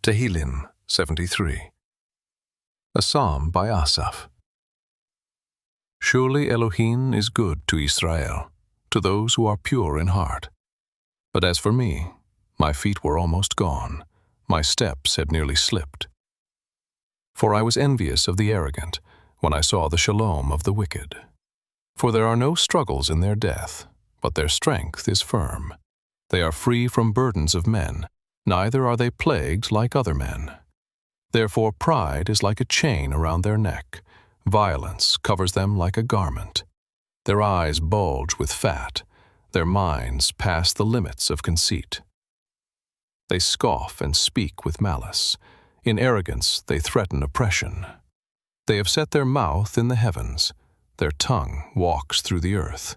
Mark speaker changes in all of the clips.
Speaker 1: Tehillim 73. A psalm by Asaph. Surely Elohim is good to Israel, to those who are pure in heart. But as for me, my feet were almost gone, my steps had nearly slipped. For I was envious of the arrogant when I saw the shalom of the wicked. For there are no struggles in their death, but their strength is firm. They are free from burdens of men, neither are they plagued like other men. Therefore pride is like a chain around their neck, violence covers them like a garment. Their eyes bulge with fat, their minds pass the limits of conceit. They scoff and speak with malice. In arrogance they threaten oppression. They have set their mouth in the heavens, their tongue walks through the earth.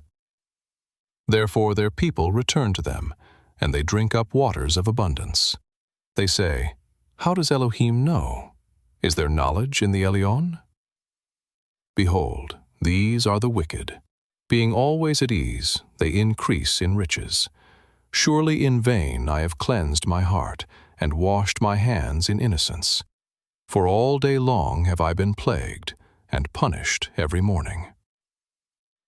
Speaker 1: Therefore their people return to them, and they drink up waters of abundance. They say, how does Elohim know? Is there knowledge in the Elyon? Behold, these are the wicked. Being always at ease, they increase in riches. Surely in vain I have cleansed my heart, and washed my hands in innocence. For all day long have I been plagued, and punished every morning.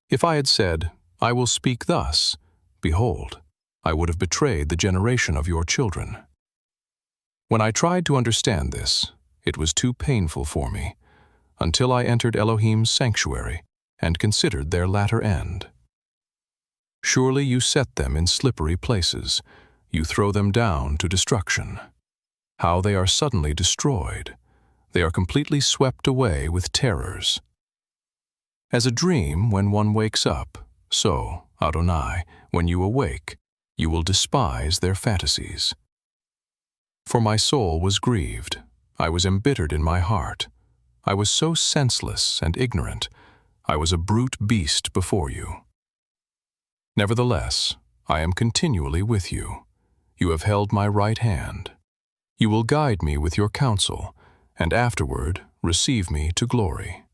Speaker 1: If I had said, I will speak thus, behold, I would have betrayed the generation of your children. When I tried to understand this, it was too painful for me, until I entered Elohim's sanctuary and considered their latter end. Surely you set them in slippery places, you throw them down to destruction. How they are suddenly destroyed! They are completely swept away with terrors. As a dream when one wakes up, so, Adonai, when you awake, you will despise their fantasies. For my soul was grieved, I was embittered in my heart. I was so senseless and ignorant, I was a brute beast before you. Nevertheless, I am continually with you. You have held my right hand. You will guide me with your counsel, and afterward receive me to glory.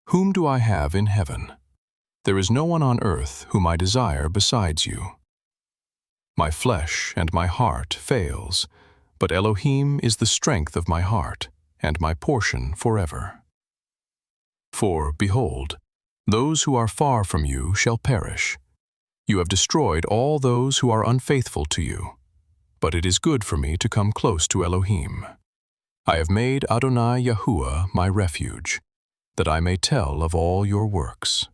Speaker 1: Whom do I have in heaven? There is no one on earth whom I desire besides you. My flesh and my heart fails, but Elohim is the strength of my heart, and my portion forever. For, behold, those who are far from you shall perish. You have destroyed all those who are unfaithful to you. But it is good for me to come close to Elohim. I have made Adonai Yahuwah my refuge, that I may tell of all your works.